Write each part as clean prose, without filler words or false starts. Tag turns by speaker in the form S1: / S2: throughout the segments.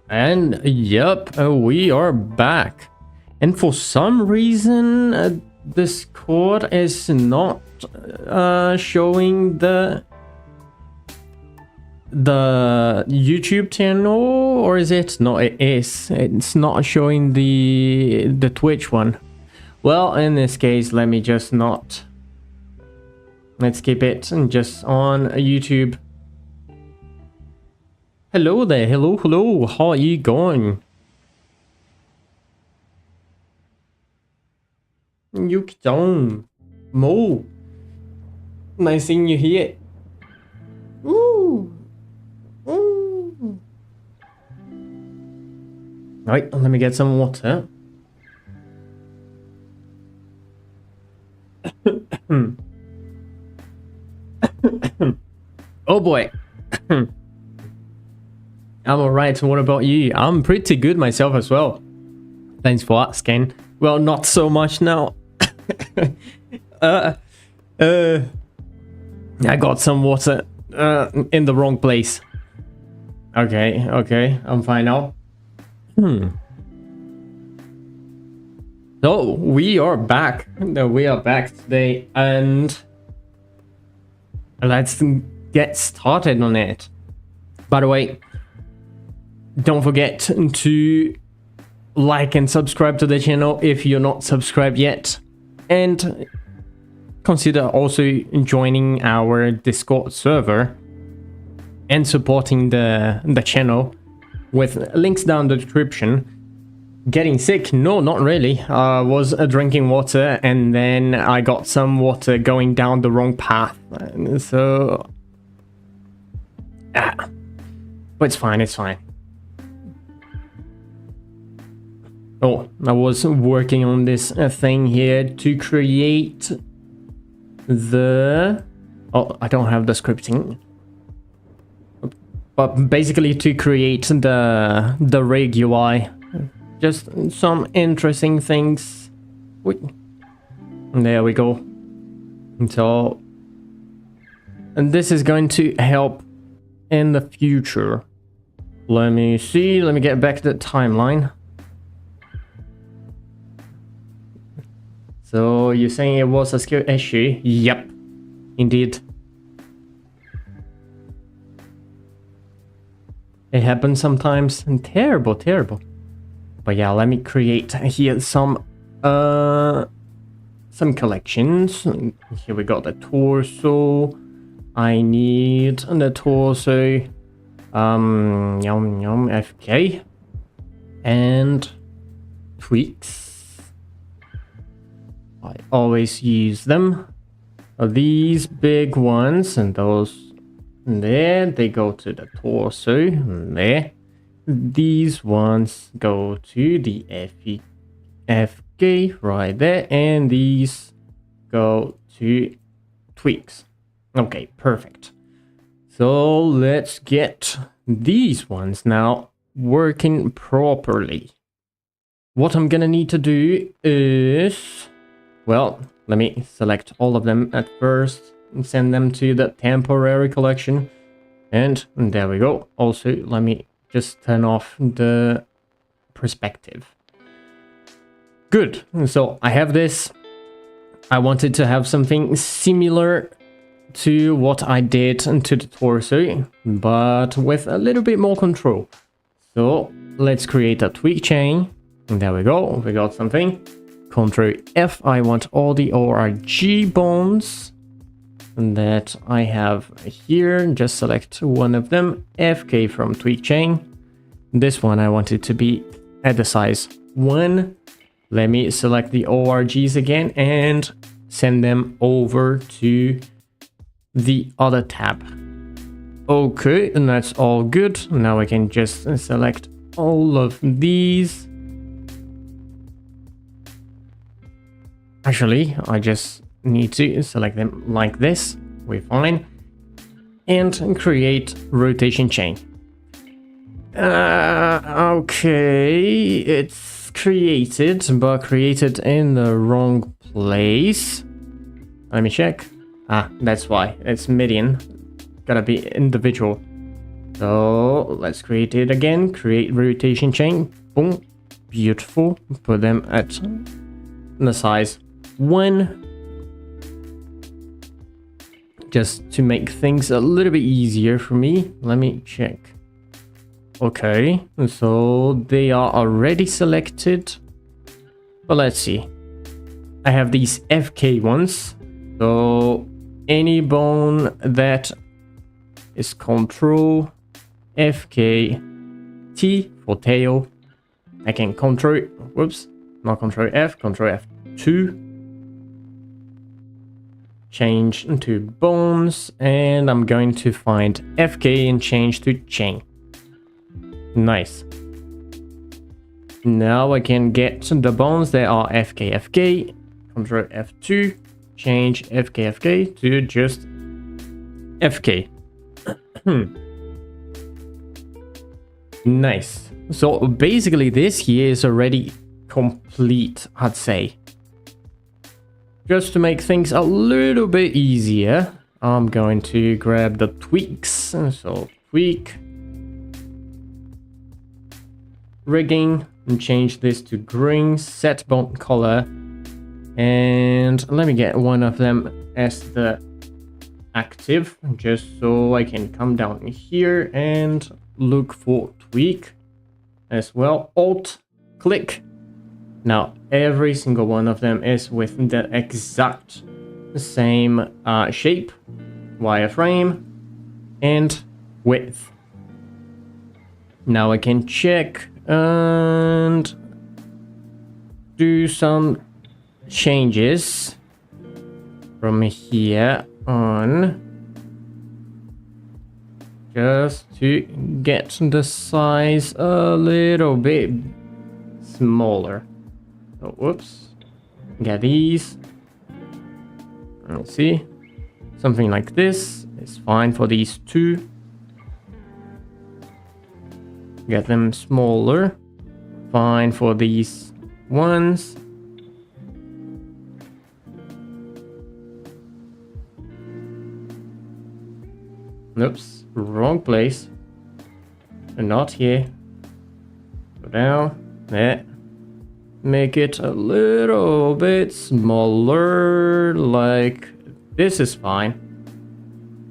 S1: And yep, we are back. And for some reason, Discord is not showing the YouTube channel, or is it? No, it is. It's not showing the Twitch one. Well, in this case, let me just not. Let's keep it just on YouTube. Hello there, hello, how are you going? Yuki-chan, Mo, nice seeing you here. Ooh. Ooh. Right, let me get some water. Oh boy. I'm alright, what about you? I'm pretty good myself as well. Thanks for asking. Well, not so much now. I got some water in the wrong place. Okay, I'm fine now. So, we are back. We are back today, and let's get started on it. By the way, don't forget to like and subscribe to the channel if you're not subscribed yet, and consider also joining our Discord server and supporting the channel with links down the description. Getting sick? No, not really. I was drinking water and then I got some water going down the wrong path, so but it's fine, it's fine. Oh, I was working on this thing here to create the... Oh, I don't have the scripting. But basically to create the rig UI. Just some interesting things. There we go. So... And this is going to help in the future. Let me see, let me get back to the timeline. So you're saying it was a skill issue? Yep, indeed. It happens sometimes, and terrible. But yeah, let me create here some collections. Here we got the torso. I need the torso. FK and tweaks. I always use them. These big ones and those there, they go to the torso. There. These ones go to the FK right there, and these go to tweaks. Okay, perfect. So let's get these ones now working properly. What I'm gonna need to do is... Well, let me select all of them at first and send them to the temporary collection. And there we go. Also, let me just turn off the perspective. Good. So I have this. I wanted to have something similar to what I did to the torso, but with a little bit more control. So let's create a tweak chain. And there we go. We got something. Ctrl F, I want all the ORG bones that I have here. Just select one of them. FK from tweak chain. This one I want it to be at the size 1. Let me select the ORGs again and send them over to the other tab. Okay, and that's all good. Now I can just select all of these. Actually, I just need to select them like this. We're fine. And create rotation chain. Okay, it's created, but created in the wrong place. Let me check. That's why. It's median. Gotta be individual. So let's create it again. Create rotation chain. Boom. Beautiful. Put them at the size 1. Just to make things a little bit easier for me. Let me check. Okay, so they are already selected. But let's see. I have these FK ones. So any bone that is control FK T for tail. I can control, whoops, not control F, control F2. Change to bones, and I'm going to find FK and change to chain. Nice. Now I can get the bones that are FK FK. Control F2, change FK FK to just FK. Nice. So basically this here is already complete, I'd say. Just to make things a little bit easier, I'm going to grab the tweaks. So tweak, rigging, and change this to green, set bone color, and let me get one of them as the active, just so I can come down here and look for tweak as well. Alt click. Now every single one of them is with the exact same shape, wireframe, and width. Now I can check and do some changes from here on, just to get the size a little bit smaller. So, whoops, get these. Let's see, something like this is fine for these two. Get them smaller. Fine for these ones. Oops, wrong place. Not here. Go down. There. Make it a little bit smaller. Like this is fine.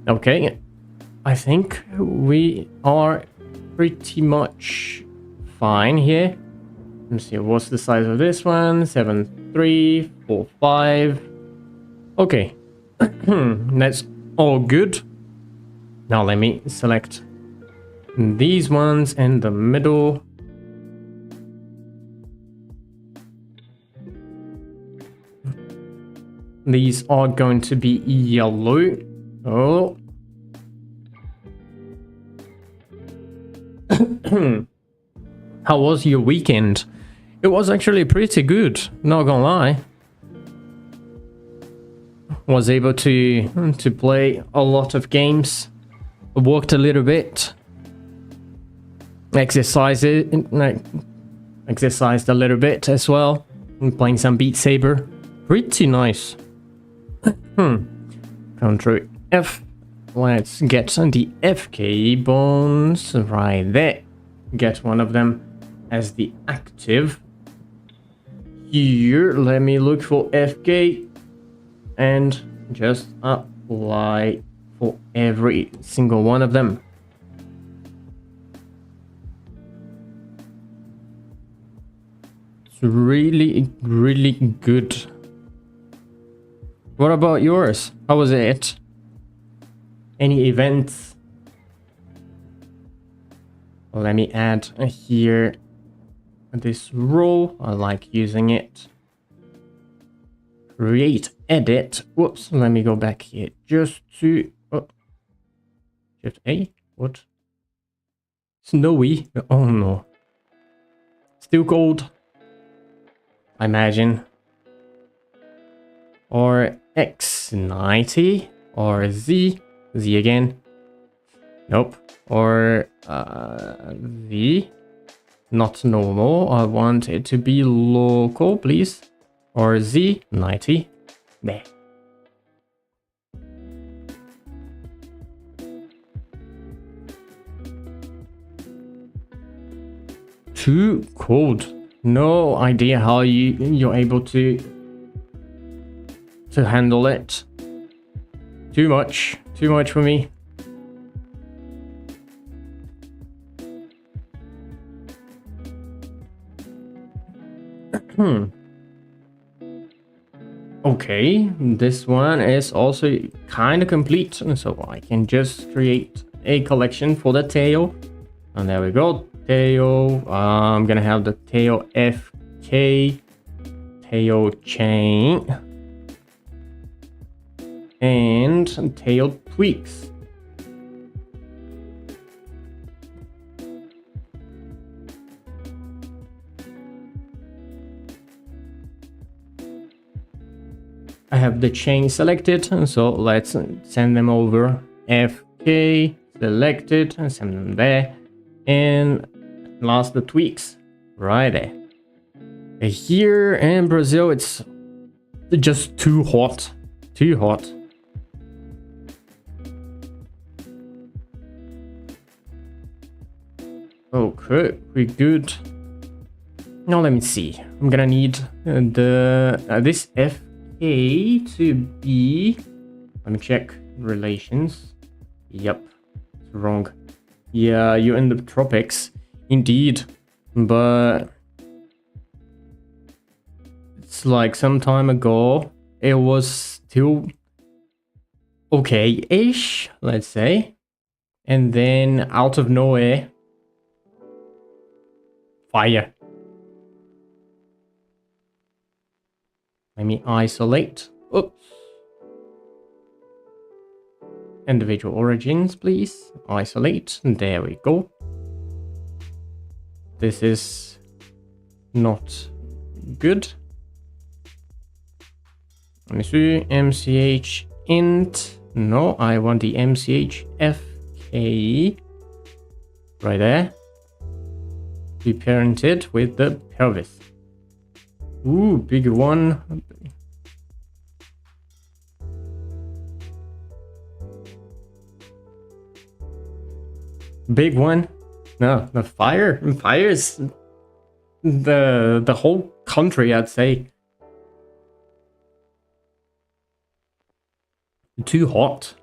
S1: Okay. I think we are pretty much fine here. Let's see, what's the size of this one? 7, 3, 4, 5. Okay. That's all good. Now let me select these ones in the middle. These are going to be yellow. Oh. How was your weekend? It was actually pretty good, not gonna lie. Was able to play a lot of games. Worked a little bit. Exercised a little bit as well. Playing some Beat Saber. Pretty nice. Control F. Let's get the FK bones right there. Get one of them as the active. Here, let me look for FK and just apply for every single one of them. It's really, really good. What about yours? How was it? Any events? Let me add here this rule. I like using it. Create, edit. Whoops, let me go back here just to... Oh, Shift A? What? Snowy? Oh no. Still cold. I imagine. Or X90. Or Z. Z again. Nope. Or V. Not normal. I want it to be local, please. Or Z90. There. Too cold. No idea how you're able to handle it. Too much for me. Okay, this one is also kind of complete, so I can just create a collection for the tail. And there we go, tail. I'm gonna have the tail FK, tail chain, and tail tweaks. I have the chain selected, so let's send them over. FK selected and send them there. And last, the tweaks right there. Here in Brazil, it's just too hot. Too hot. Okay, we good. Now let me see. I'm gonna need this FK to be. Let me check relations. Yep, it's wrong. Yeah, you're in the tropics, indeed, but it's like some time ago. It was still okay-ish, let's say, and then out of nowhere, fire. Let me isolate. Oops. Individual origins, please. Isolate. There we go. This is not good. Let me see. MCH int. No, I want the MCH FK. Right there. Be parented with the pelvis. Ooh, big one. Big one. No, the fire. Fire is the whole country, I'd say. Too hot.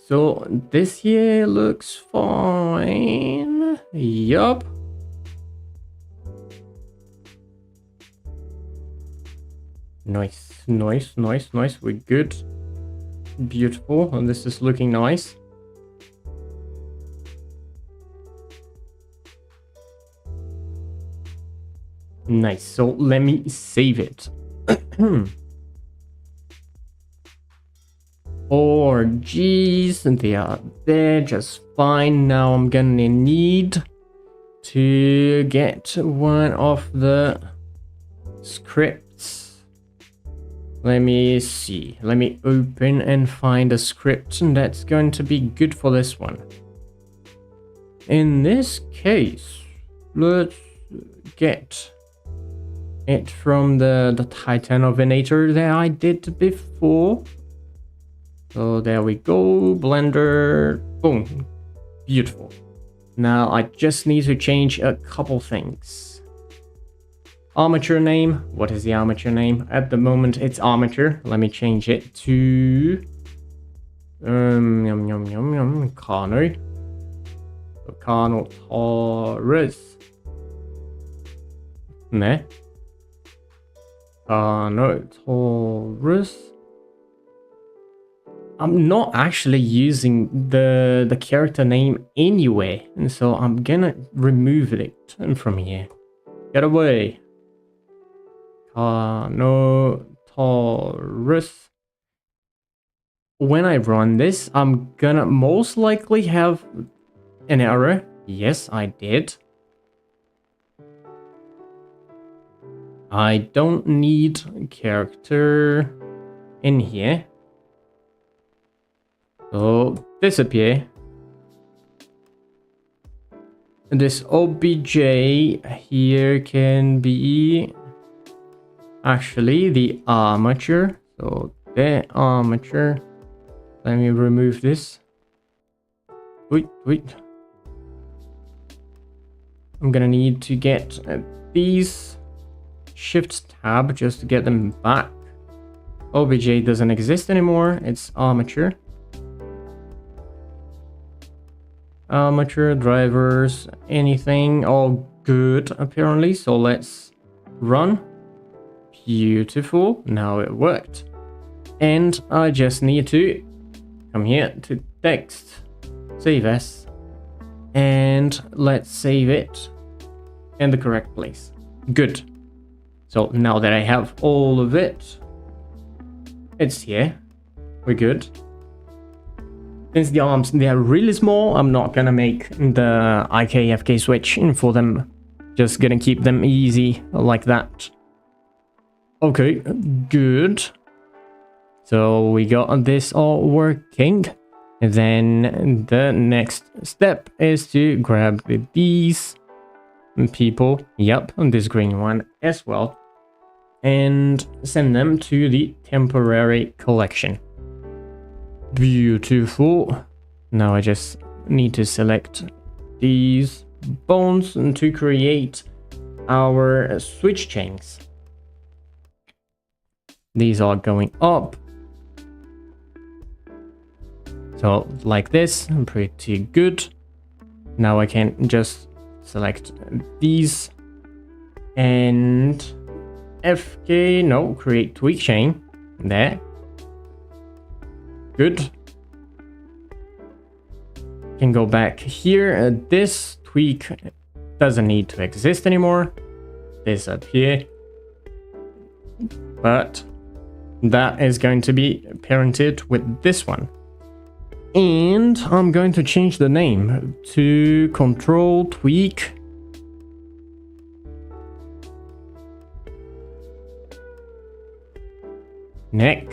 S1: So this here looks fine. Yup. Nice, nice, nice, nice. We're good. Beautiful. And this is looking nice. Nice. So let me save it. Orgs, and they are there just fine. Now I'm gonna need to get one of the scripts. Let me see. Let me open and find a script that's going to be good for this one. In this case, let's get it from the Titanovenator that I did before. So there we go, Blender, boom, beautiful. Now I just need to change a couple things. Armature name, what is the armature name? At the moment it's armature. Let me change it to Carno. Carnotaurus. Ne? Carnotaurus. I'm not actually using the character name anyway, and so I'm gonna remove it from here. Get away. Carnotaurus. When I run this, I'm gonna most likely have an error. Yes, I did. I don't need a character in here. So disappear. This OBJ here can be actually the armature. So the armature. Let me remove this. Wait. I'm gonna need to get these shift tab just to get them back. OBJ doesn't exist anymore. It's armature. Armature, drivers, anything, all good apparently. So let's run. Beautiful. Now it worked. And I just need to come here to text, save as, and let's save it in the correct place. Good. So now that I have all of it, it's here. We're good. Since the arms, they are really small, I'm not gonna make the IK-FK switch for them. Just gonna keep them easy like that. Okay, good. So we got this all working. And then the next step is to grab these people. Yep, and this green one as well. And send them to the temporary collection. Beautiful. Now I just need to select these bones to create our switch chains. These are going up. So like this, pretty good. Now I can just select these and FK, no, create tweak chain there. Good. Can go back here. This tweak doesn't need to exist anymore. Disappear. But that is going to be parented with this one. And I'm going to change the name to control tweak neck.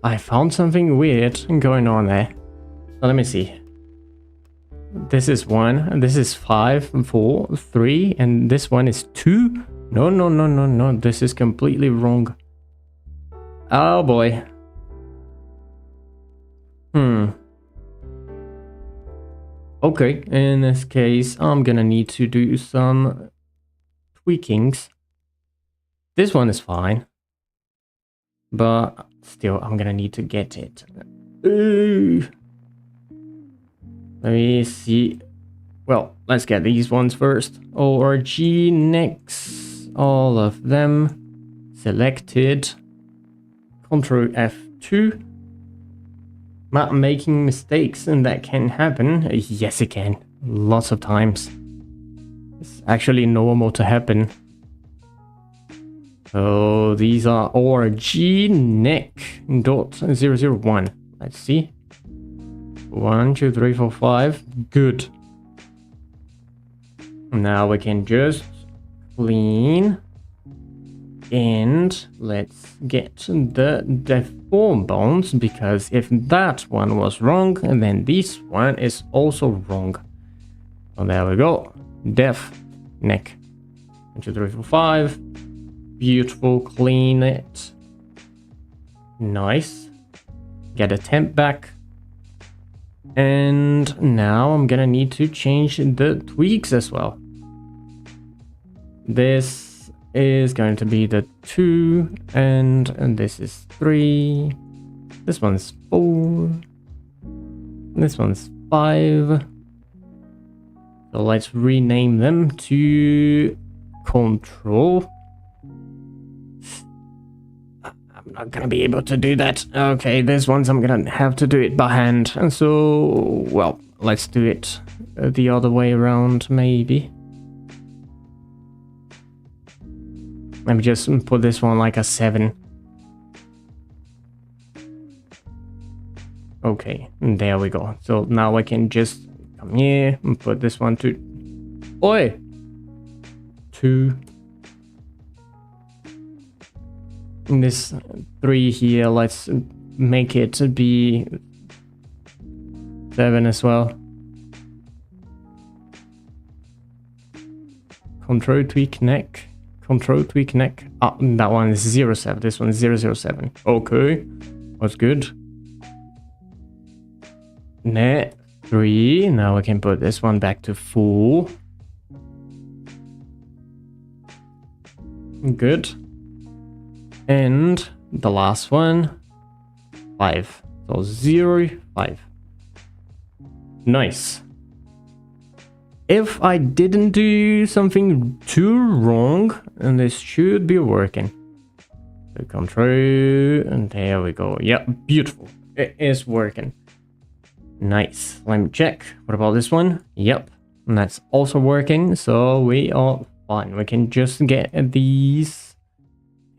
S1: I found something weird going on there. So let me see. This is 1, this is 5, 4, 3, and this one is 2. No. This is completely wrong. Oh boy. Okay, in this case, I'm gonna need to do some tweakings. This one is fine. But still, I'm gonna need to get it. Ooh. Let me see. Well, let's get these ones first. ORG next. All of them selected. Control F2. Not making mistakes, and that can happen. Yes, it can. Lots of times. It's actually normal to happen. So these are ORG neck.001. Let's see. 1, 2, 3, 4, 5. Good. Now we can just clean. And let's get the deform bones, because if that one was wrong, then this one is also wrong. So there we go. Def neck. 1, 2, 3, 4, 5. Beautiful. Clean it. Nice. Get a temp back. And now I'm gonna need to change the tweaks as well. This is going to be the 2, and this is 3. This one's 4. This one's 5. So let's rename them to control not gonna be able to do that. Okay, this one's I'm gonna have to do it by hand. And so, well, let's do it the other way around, maybe. Let me just put this one like a 7. Okay, there we go. So now I can just come here and put this one to... Oi! 2. And this 3 here, let's make it be 7 as well. Control tweak neck. Control tweak neck. Ah, that one is 07. This one is 007. Okay, that's good. Net 3. Now I can put this one back to 4. Good. And the last one, 5. So 0, 5. Nice. If I didn't do something too wrong, and this should be working. So come through, and there we go. Yep, beautiful. It is working. Nice. Let me check. What about this one? Yep, and that's also working. So we are fine. We can just get these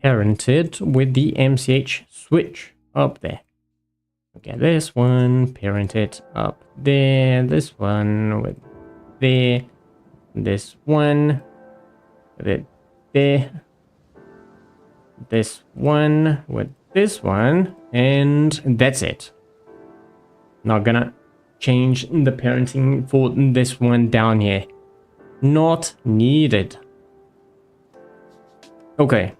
S1: parented with the MCH switch up there. Okay, this one parented up there. This one with there. This one with it there. This one with this one, and that's it. Not gonna change the parenting for this one down here. Not needed. Okay.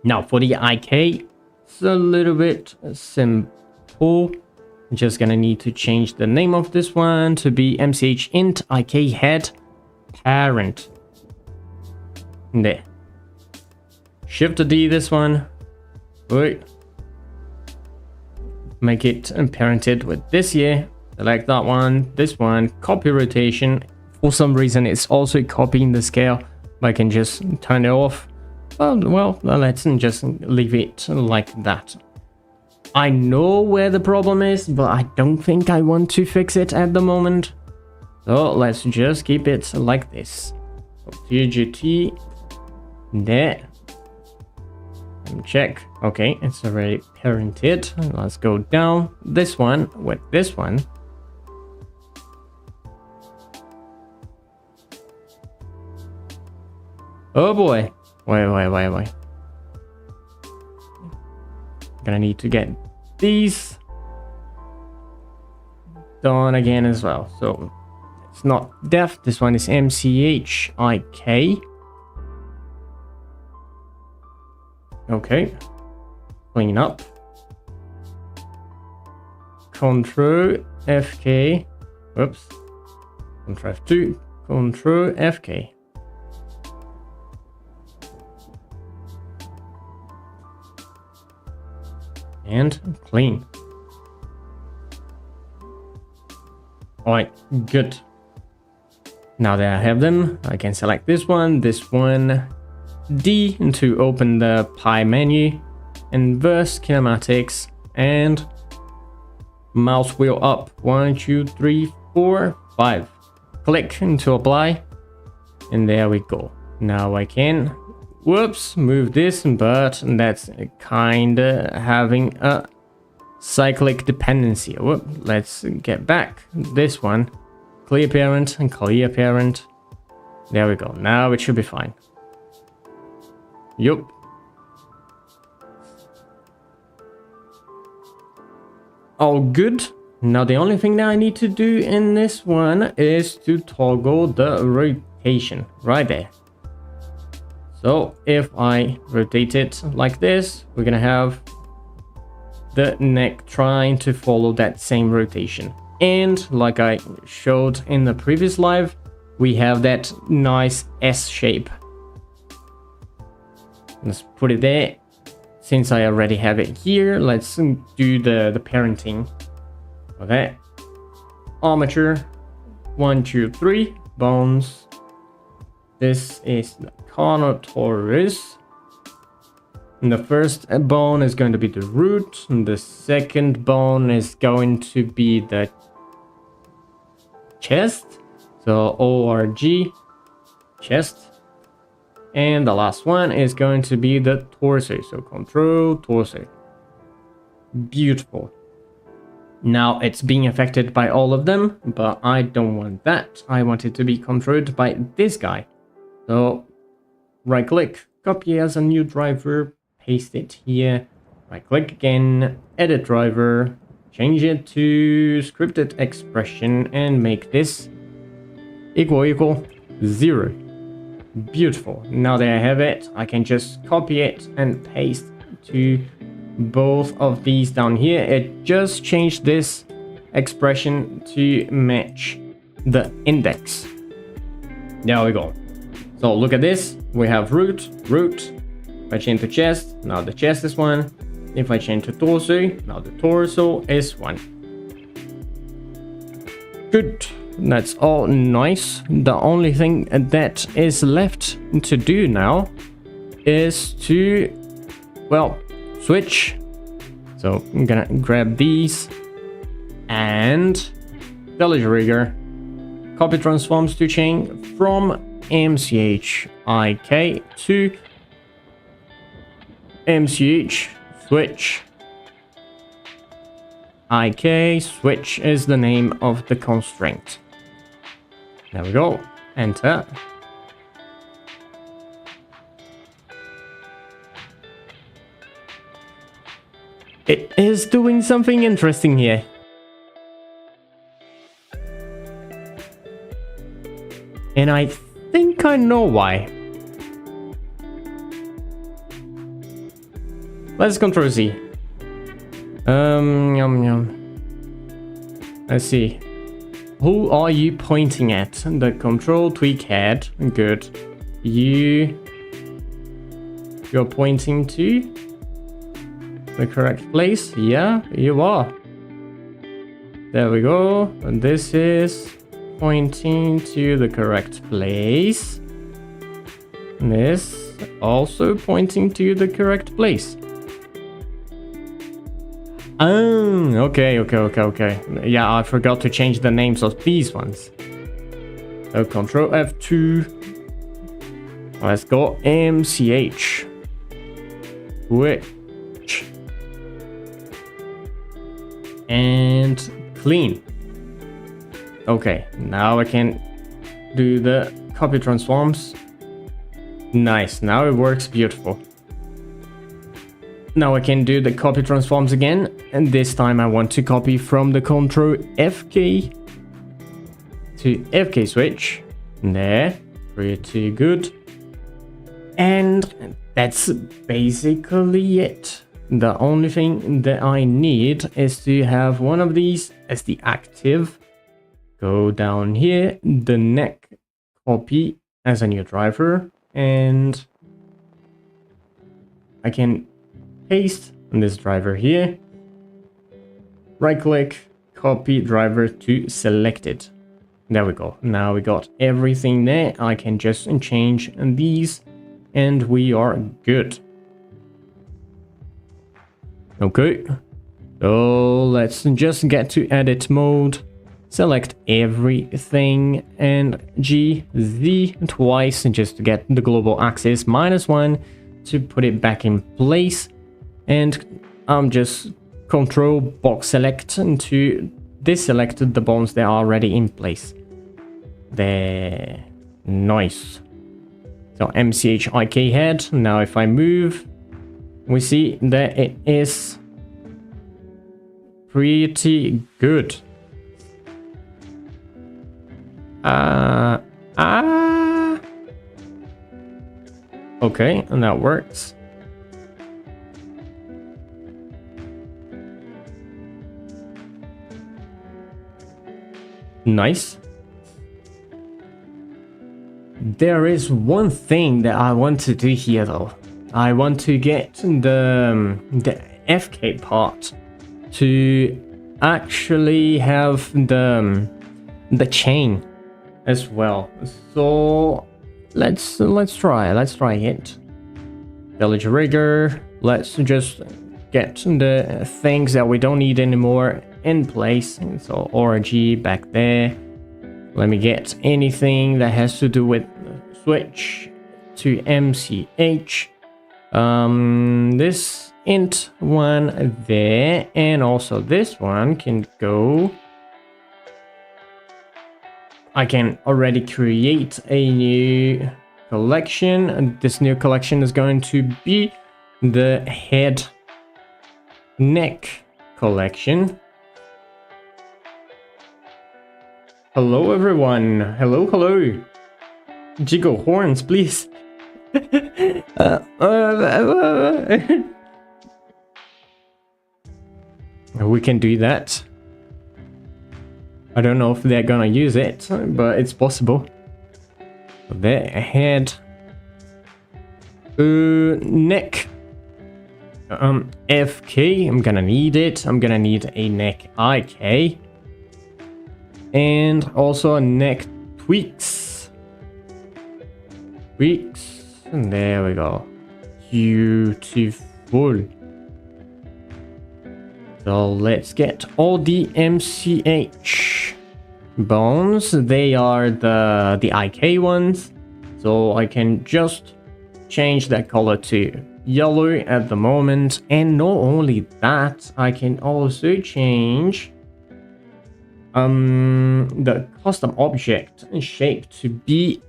S1: Now for the IK, it's a little bit simple. Just gonna need to change the name of this one to be MCH int IK head parent. There. Shift D this one. Wait. Make it parented with this here. Select that one, this one, copy rotation. For some reason it's also copying the scale, but I can just turn it off. Well, let's just leave it like that. I know where the problem is, but I don't think I want to fix it at the moment. So let's just keep it like this. TGT there. And check. Okay, it's already parented. Let's go down this one with this one. Oh boy. Wait. Gonna need to get these done again as well. So it's not def. This one is MCHIK. Okay. Clean up. Control FK. Oops. Control F2. Control FK. And clean. Alright, good. Now that I have them, I can select this one, D to open the pie menu, inverse kinematics, and mouse wheel up. 1, 2, 3, 4, 5. Click to apply, and there we go. Now I can move this, but that's kinda having a cyclic dependency. Let's get back this one. Clear parent and clear parent. There we go. Now it should be fine. Yup. All good. Now the only thing that I need to do in this one is to toggle the rotation right there. So if I rotate it like this, we're gonna have the neck trying to follow that same rotation. And like I showed in the previous live, we have that nice S shape. Let's put it there. Since I already have it here, let's do the parenting for that. Armature, 1, 2, 3, bones. This is the Carnotaurus. And the first bone is going to be the root, and the second bone is going to be the chest. So ORG, chest. And the last one is going to be the torso. So control torso. Beautiful. Now it's being affected by all of them, but I don't want that. I want it to be controlled by this guy. So right click, copy as a new driver, paste it here. Right click again, edit driver, change it to scripted expression and make this equal 0. Beautiful. Now that I have it, I can just copy it and paste to both of these down here. It just changed this expression to match the index. There we go. So look at this. We have root. If I change to chest, now the chest is 1. If I change to torso, now the torso is 1. Good. That's all nice. The only thing that is left to do now is to, well, switch. So I'm gonna grab these and village rigger, copy transforms to chain from MCHIK to MCH switch. IK switch is the name of the constraint. There we go. Enter. It is doing something interesting here. And I think I know why. Let's control Z. Let's see. Who are you pointing at? The control tweak head. Good. You're pointing to the correct place. Yeah, you are. There we go. And this is pointing to the correct place. And this also pointing to the correct place. Oh, okay. Yeah, I forgot to change the names of these ones. So Control F2. Let's go MCH. Switch. And clean. Okay, now I can do the copy transforms. Nice, now it works beautiful. Now I can do the copy transforms again, and this time I want to copy from the Control FK to FK switch. There, pretty good. And that's basically it. The only thing that I need is to have one of these as the active. Go down here, the neck copy as a new driver, and I can paste this driver here, right click, copy driver to selected. There we go. Now we got everything there. I can just change these and we are good. Okay, so let's just get to edit mode, select everything and Z twice just to get the global axis -1 to put it back in place. And I'm just control box select to deselect the bones that are already in place. There. Nice. So MCHIK head. Now if I move, we see that it is pretty good. Okay, and that works. Nice. There is one thing that I want to do here though. I want to get the FK part to actually have the chain as well. So let's try it. Village rigger, let's just get the things that we don't need anymore in place. So org back there. Let me get anything that has to do with switch to MCH. This int one there, and also this one can go. I can already create a new collection, and this new collection is going to be the head neck collection. Hello everyone, hello. Jiggle horns, please. We can do that. I don't know if they're gonna use it, but it's possible. The head, neck, FK. I'm gonna need it. I'm gonna need a neck IK, and also a neck tweaks. And there we go. Beautiful. So let's get all the MCH bones. They are the IK ones. So I can just change that color to yellow at the moment. And not only that, I can also change the custom object shape to be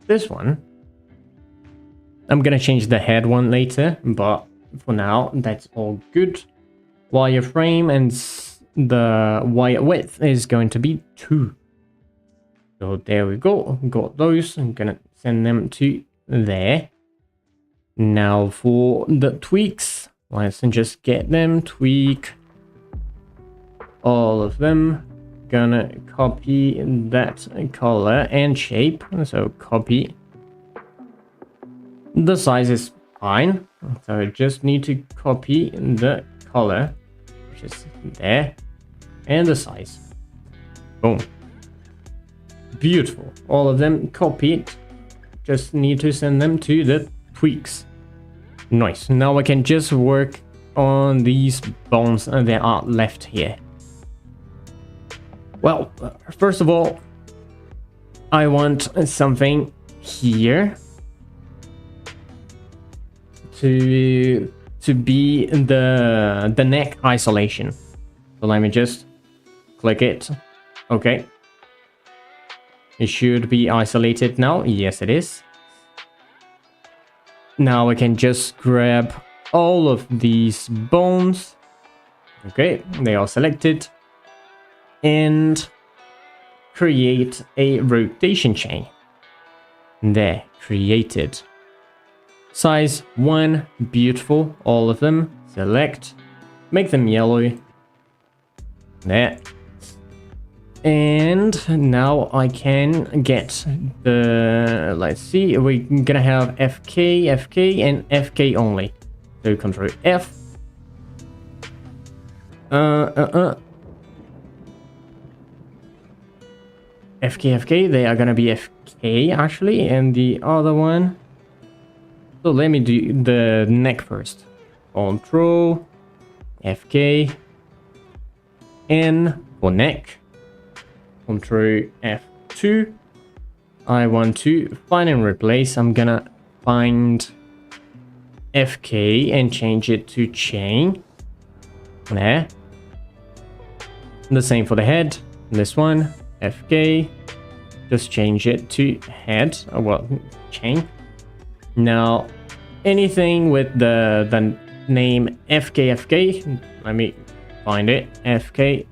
S1: this one. I'm gonna change the head one later, but for now that's all good. Wireframe and the wire width is going to be 2. So there we go, got those. I'm gonna send them to there. Now for the tweaks, let's just get them. Tweak all of them. Gonna copy that color and shape. So copy. The size is fine, so I just need to copy the color, which is there, and the size. Boom. Beautiful. All of them copied. Just need to send them to the tweaks. Nice. Now I can just work on these bones that are left here. Well, first of all, I want something here to be the neck isolation. So let me just click it. Okay. It should be isolated now. Yes, it is. Now I can just grab all of these bones. Okay, they are selected. And create a rotation chain. There, created. Size 1, beautiful, all of them. Select, make them yellow. There. And now I can get the, let's see, we're gonna have FK, FK, and FK only. So Control F. FK, FK, they are gonna be FK actually, and the other one. So let me do the neck first. Control FK, N for neck. Control F2. I want to find and replace. I'm gonna find FK and change it to chain. There. The same for the head. This one, FK. Just change it to head. Oh, well, chain. Now, anything with the name FK. Let me find it. FK.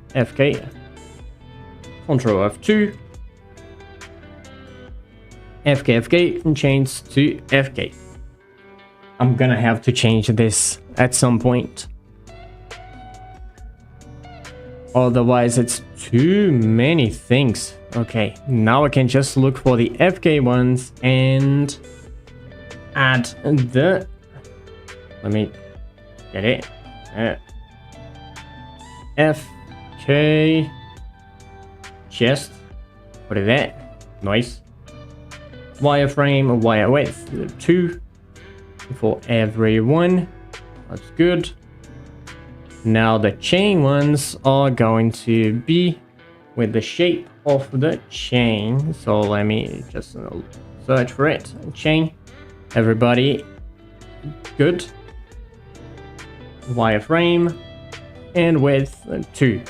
S1: Control F2. FK and change to FK. I'm gonna have to change this at some point. Otherwise, it's too many things. Okay, now I can just look for the FK ones and add the... Let me get it. FK chest. Put it there. Nice. Wireframe, wire width 2. for everyone. That's good. Now the chain ones are going to be with the shape of the chain. So let me just search for it. Chain. Everybody. Good. Wireframe. And width 2.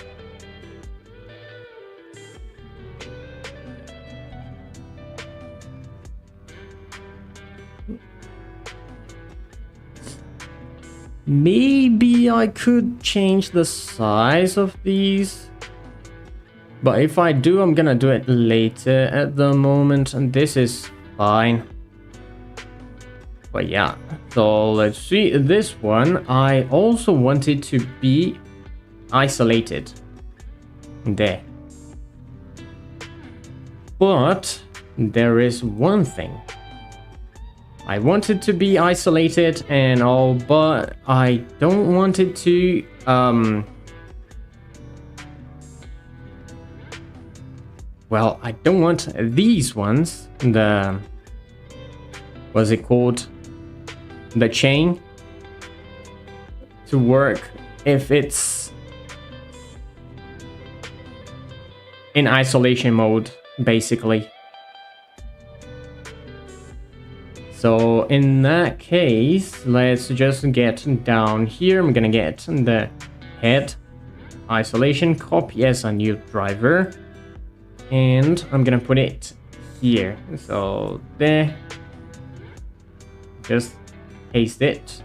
S1: Maybe I could change the size of these. But if I do, I'm gonna do it later. At the moment, and this is fine. But yeah, so let's see. This one, I also wanted to be isolated. There. But there is one thing. I wanted to be isolated and all, but I don't want it to well, I don't want these ones, the what's it called, the chain, to work if it's in isolation mode, basically. So in that case, let's just get down here. I'm gonna get the head isolation, copy as a new driver, and I'm gonna put it here. So there, just paste it.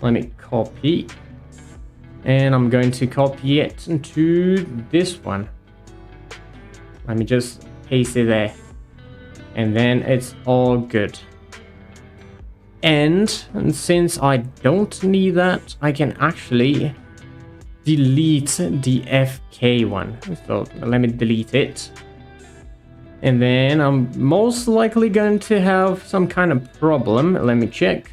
S1: Let me copy, and I'm going to copy it to this one. Let me just paste it there, and then it's all good. And since I don't need that, I can actually delete the FK one. So let me delete it. And then I'm most likely going to have some kind of problem. Let me check.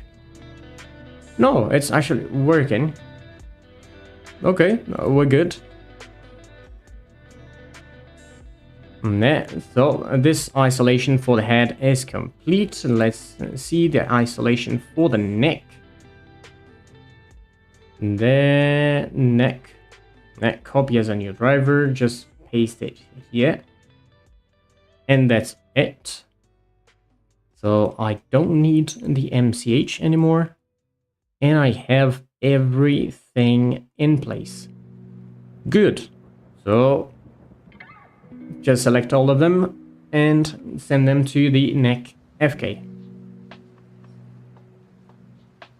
S1: No, it's actually working. Okay, we're good. So this isolation for the head is complete. Let's see the isolation for the neck. The neck copy as a new driver, just paste it here, and that's it. So I don't need the MCH anymore, and I have everything in place. Good. So just select all of them and send them to the neck FK.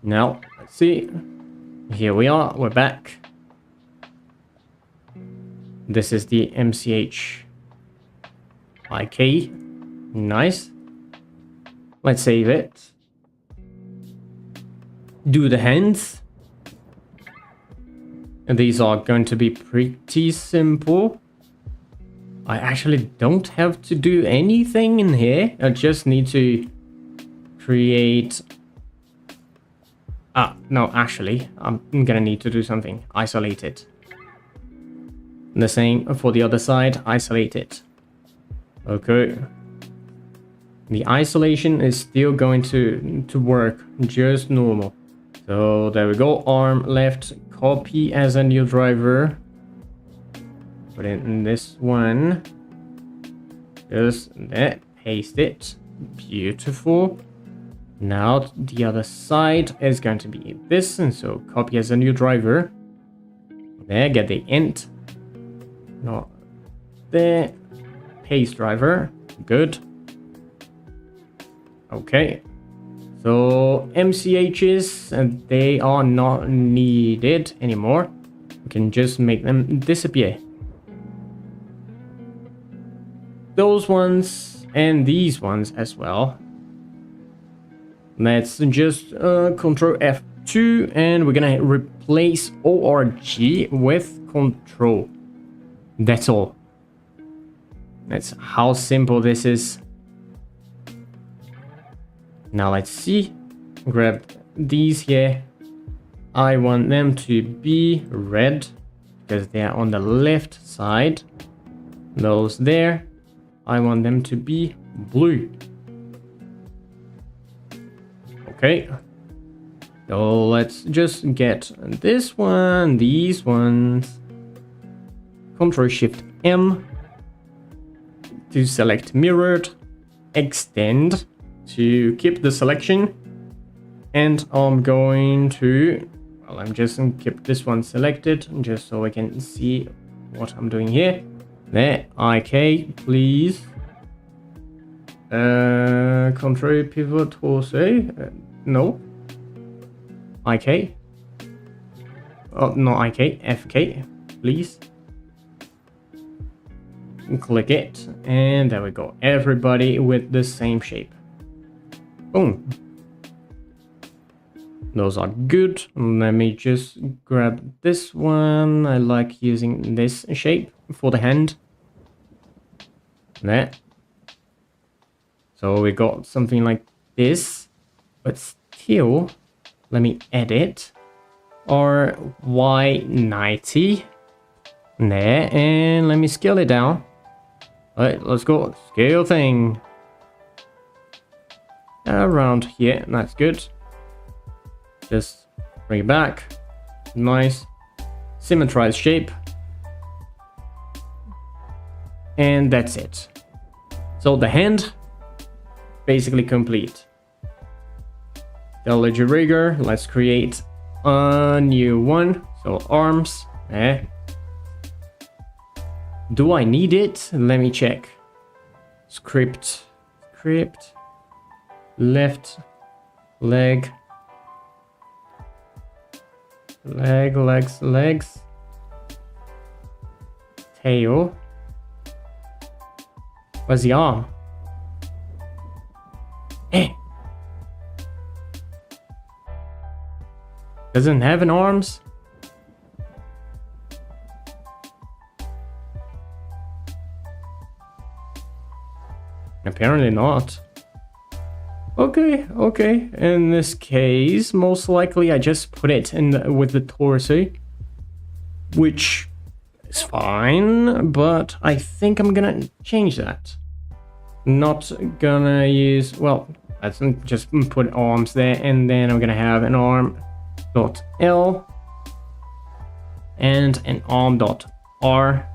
S1: Now, let's see. Here we are, we're back. This is the MCH IK. Nice. Let's save it. Do the hands. And these are going to be pretty simple. I actually don't have to do anything in here. I just need to create... no, actually, I'm gonna need to do something. Isolate it. The same for the other side. Isolate it. Okay. The isolation is still going to work just normal. So there we go. Arm left. Copy as a new driver. Put it in this one. Just there. Paste it. Beautiful. Now the other side is going to be this, and so copy as a new driver. There, get the int. Not there. Paste driver. Good. Okay. So MCHs, they are not needed anymore. We can just make them disappear. Those ones and these ones as well. Let's just Control F2, and we're gonna replace ORG with Control. That's all. That's how simple this is. Now let's see. Grab these here. I want them to be red because they are on the left side. Those there, I want them to be blue. Okay, So let's just get this one, these ones. Ctrl Shift M to select mirrored, extend to keep the selection. And I'm going to, well, I'm just going to keep this one selected just so I can see what I'm doing here. There, IK, please. Control pivot torso. No. IK. Oh, no, IK. FK, please. Click it. And there we go. Everybody with the same shape. Boom. Those are good. Let me just grab this one. I like using this shape for the hand. There. So we got something like this. But still, let me edit. Or Y90. There. And let me scale it down. Alright, let's go. Scale thing. Around here. That's good. Just bring it back. Nice. Symmetrized shape. And that's it. So the hand, basically complete. The ledger rigger, let's create a new one. So arms. Do I need it? Let me check. Script. Left. Leg. Legs. Tail. Where's the arm? Doesn't have an arms? Apparently not. Okay. In this case, most likely I just put it in with the torso, which is fine, but I think I'm gonna change that. Not gonna use, well, let's just put arms there, and then I'm gonna have an arm dot L and an arm dot R,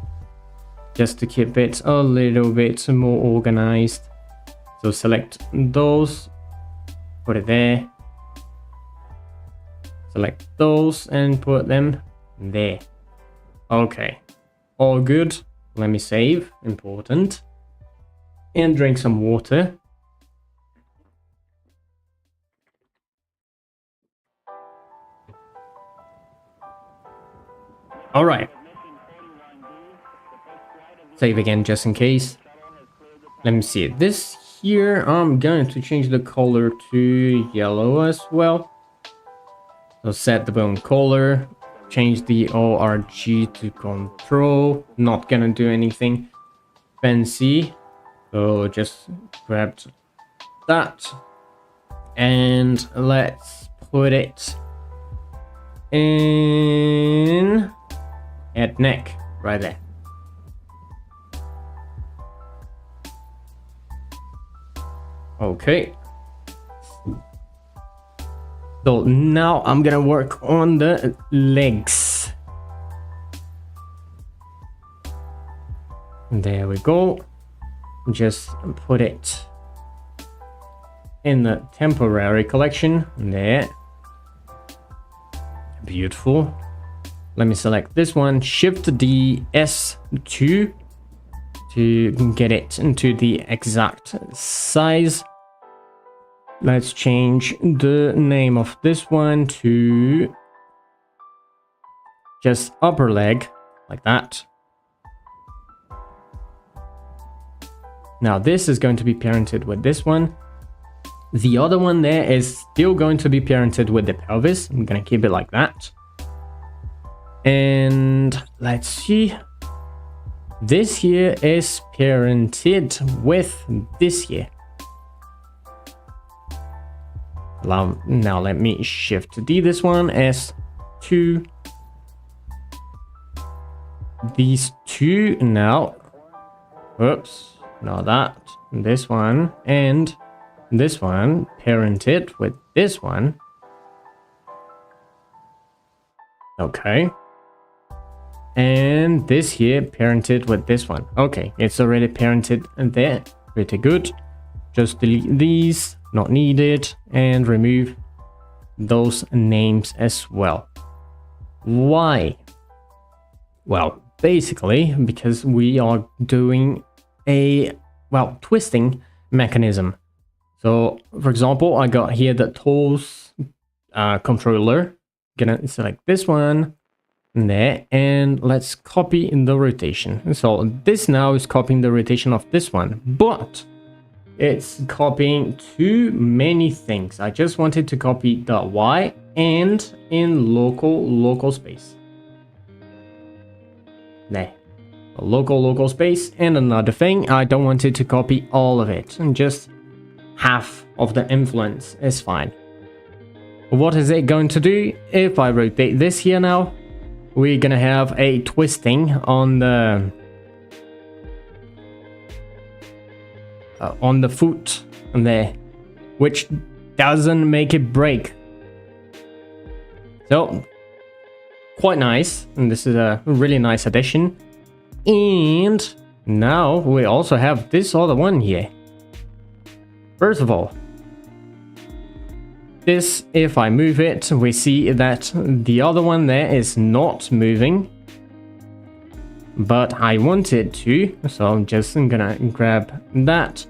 S1: just to keep it a little bit more organized. So select those, put it there. Select those and put them there. Okay, all good. Let me save, important. And drink some water. All right. Save again just in case. Let me see. This here, I'm going to change the color to yellow as well. So set the bone color. Change the ORG to control. Not gonna do anything fancy. So just grab that. And let's put it in at neck right there. Okay. So now I'm gonna work on the legs. There we go. Just put it in the temporary collection. There. Beautiful. Let me select this one. Shift D S2 to get it into the exact size. Let's change the name of this one to just upper leg, like that. Now this is going to be parented with this one. The other one there is still going to be parented with the pelvis. I'm gonna keep it like that. And let's see. This here is parented with this here. Now let me shift D this one, S2. These two now. Oops, not that. This one and this one parented with this one. Okay. And this here parented with this one. Okay, it's already parented there. Pretty good. Just delete these, not needed, and remove those names as well. Why? Well, basically because we are doing a, well, twisting mechanism. So, for example, I got here the tools controller. Gonna select this one there, and let's copy in the rotation. So this now is copying the rotation of this one, but it's copying too many things. I just wanted to copy the Y and in local space. There. Local space. And another thing, I don't want it to copy all of it. And just half of the influence is fine. What is it going to do? If I rotate this here now, we're gonna have a twisting on the foot there, which doesn't make it break. So quite nice, and this is a really nice addition. And now we also have this other one here. First of all, this, if I move it, we see that the other one there is not moving, but I want it to, so I'm just gonna grab that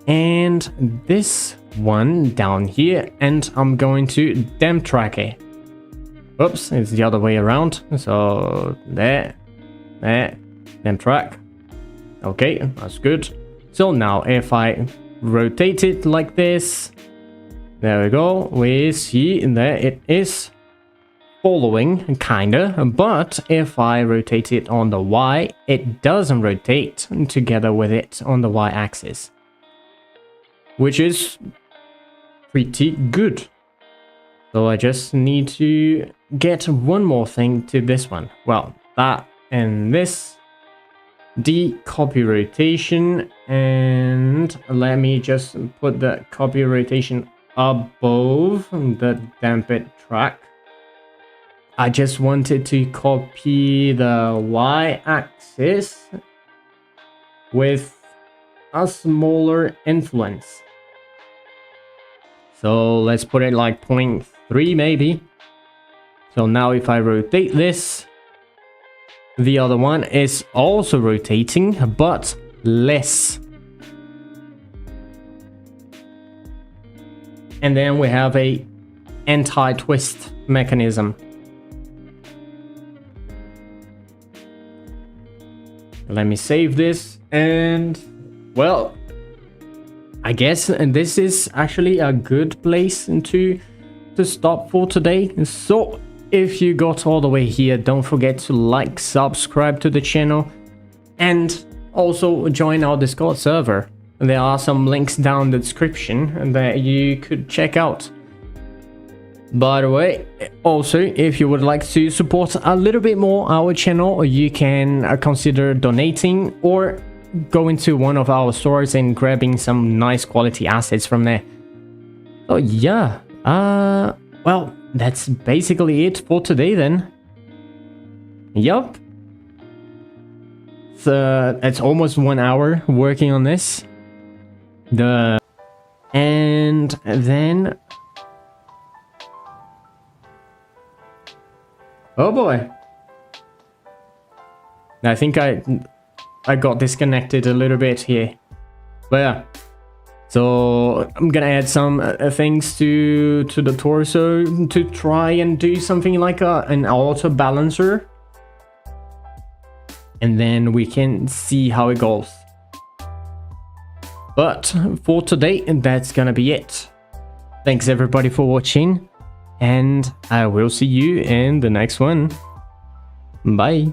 S1: and this one down here, and I'm going to damp track it. Oops, it's the other way around. So there, damp track. Okay, that's good. So now if I rotate it like this, there we go, we see that it is following, kinda, but if I rotate it on the Y, it doesn't rotate together with it on the Y axis, which is pretty good. So I just need to get one more thing to this one. Well, that and this, the copy rotation, and let me just put the copy rotation above the damped track. I just wanted to copy the Y-axis with a smaller influence. So let's put it like 0.3 maybe. So now if I rotate this, the other one is also rotating, but less. And then we have a anti-twist mechanism. Let me save this, and well, I guess this is actually a good place to stop for today. So if you got all the way here, don't forget to like, subscribe to the channel, and also join our Discord server. There are some links down the description that you could check out. By the way, also, if you would like to support a little bit more our channel, you can consider donating or go into one of our stores and grabbing some nice quality assets from there. So yeah, well, that's basically it for today then. Yup. So it's almost 1 hour working on this. And then, oh boy, I think I got disconnected a little bit here, but yeah. So I'm gonna add some things to the torso to try and do something like an auto balancer, and then we can see how it goes. But for today, that's gonna be it. Thanks everybody for watching, and I will see you in the next one. Bye.